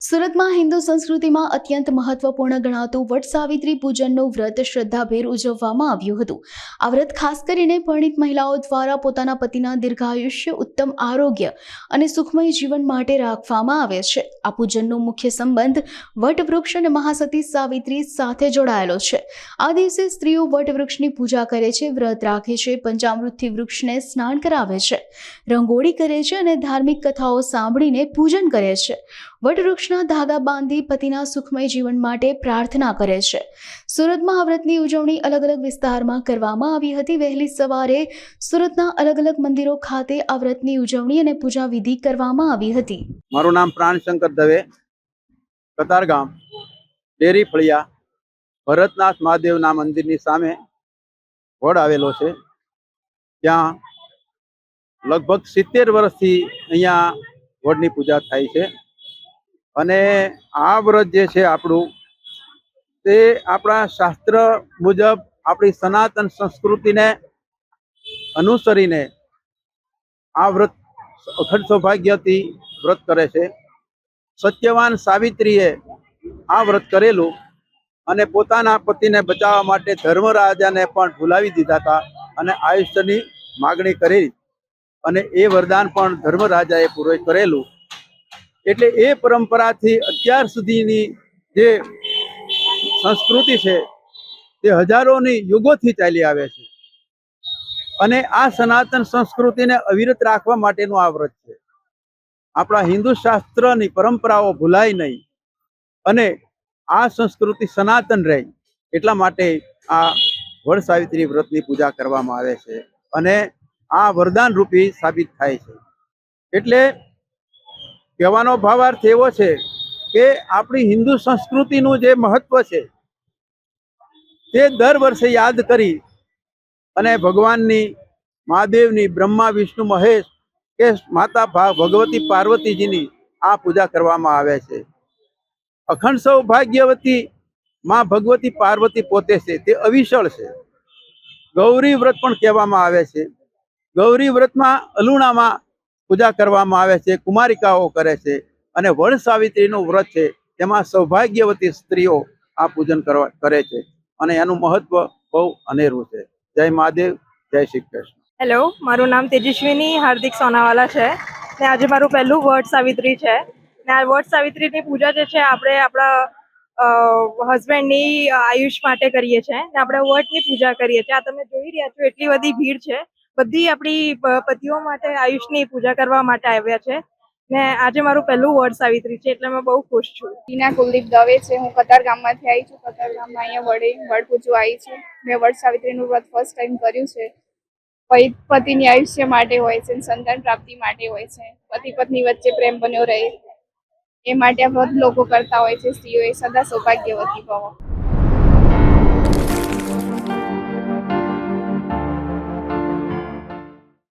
સુરતમાં હિન્દુ સંસ્કૃતિમાં અત્યંત મહત્વપૂર્ણ ગણાતું વટ સાવિત્રી પૂજનનું વ્રત શ્રદ્ધાભેર ઉજવવામાં આવ્યું હતું। આ વ્રત ખાસ કરીને પરિણીત મહિલાઓ દ્વારા પોતાના પતિના દીર્ઘાયુષ્ય, ઉત્તમ આરોગ્ય અને સુખમય જીવન માટે રાખવામાં આવે છે। આ પૂજનનો મુખ્ય સંબંધ વટવૃક્ષ અને મહાસતી સાવિત્રી સાથે જોડાયેલો છે। આ દિવસે સ્ત્રીઓ વટવૃક્ષની પૂજા કરે છે, વ્રત રાખે છે, પંચામૃતથી વૃક્ષને સ્નાન કરાવે છે, રંગોળી કરે છે અને ધાર્મિક કથાઓ સાંભળીને પૂજન કરે છે। વટવૃક્ષના ધાગા બાંધી પતિના સુખમય જીવન માટે પ્રાર્થના કરે છે। સુરતમાં આ વ્રતની ઉજવણી અલગ અલગ વિસ્તારમાં કરવામાં આવી હતી। વહેલી સવારે સુરતના અલગ અલગ મંદિરો ખાતે આ વ્રતની ઉજવણી અને પૂજા વિધિ કરવામાં આવી હતી। મારું નામ પ્રાણશંકર દવે, કતારગામ ડેરી ફળિયા ભરતનાથ મહાદેવના મંદિરની સામે વડ આવેલો છે। ત્યાં લગભગ 70 વર્ષથી અહીંયા વડની પૂજા થાય છે અને આ વ્રત જે છે આપણું, તે આપણા શાસ્ત્ર મુજબ આપણી સનાતન સંસ્કૃતિને અનુસરીને આ વ્રત અખંડ સૌભાગ્યથી વ્રત કરે છે। સત્યવાન સાવિત્રીએ આ વ્રત કરેલું અને પોતાના પતિને બચાવવા માટે ધર્મરાજાને પણ ભૂલાવી દીધા હતા અને આયુષ્યની માગણી કરી અને એ વરદાન પણ ધર્મરાજાએ પૂરું કરેલું। એટલે એ પરંપરાથી અત્યાર સુધીની જે સંસ્કૃતિ છે તે હજારોની યુગોથી ચાલી આવે છે અને આ સનાતન સંસ્કૃતિને અવિરત રાખવા માટેનું આ વ્રત છે। આપણા હિન્દુ શાસ્ત્રની પરંપરાઓ ભૂલાય નહીં અને આ સંસ્કૃતિ સનાતન રહે, એટલા માટે આ વડ સાવિત્રી વ્રતની પૂજા કરવામાં આવે છે અને આ વરદાન રૂપી સાબિત થાય છે। એટલે કહેવાનો ભાવાર્થ એવો છે કે આપણી હિન્દુ સંસ્કૃતિનું જે મહત્વ છે તે દર વર્ષે યાદ કરી અને ભગવાનની, મહાદેવની, બ્રહ્મા, વિષ્ણુ, મહેશ કે માતા ભગવતી પાર્વતીજીની આ પૂજા કરવામાં આવે છે। અખંડ સૌભાગ્યવતી માં ભગવતી પાર્વતી પોતે છે, તે અવિશળ છે। ગૌરી વ્રત પણ કહેવામાં આવે છે। ગૌરી વ્રતમાં અલુણામાં પૂજા કરવામાં આવે છે, કુમારિકાઓ કરે છે અને વડ સાવિત્રીનું વ્રત છે તેમાં સૌભાગ્યવતી સ્ત્રીઓ આ પૂજન કરે છે અને એનું મહત્વ બહુ અનેરું છે। જય મહાદેવ, જય શ્રી કૃષ્ણ। હેલો, મારું નામ તેજસ્વીની હાર્દિક સોનાવાલા છે ને આજે મારું પહેલું વટ સાવિત્રી છે ને આ વટ સાવિત્રીની પૂજા જે છે આપણે આપણા હસબન્ડની આયુષ માટે કરીએ છીએ ને આપણે વટની પૂજા કરીએ છીએ। આ તમે જોઈ રહ્યા છો એટલી બધી ભીડ છે, બધી આપણી પતિઓ માટે આયુષની પૂજા કરવા માટે આવ્યા છે ને આજે મારું પહેલું વટ સાવિત્રી છે એટલે મેં બહુ ખુશ છું। ટીના કુલદીપ દવે છે, હું કતાર ગામમાંથી આવી છું। કતાર ગામમાં અહીંયા વડ પૂજવા આવી છું। મેં વટ સાવિત્રીનું વ્રત ફર્સ્ટ ટાઈમ કર્યું છે। પતિની આયુષ્ય માટે હોય છે, સંતાન પ્રાપ્તિ માટે હોય છે, પતિ પત્ની વચ્ચે પ્રેમ બન્યો રહે એ માટે આ વ્રત લોકો કરતા હોય છે। સ્ત્રીઓએ સદા સૌભાગ્યવતી ભવ।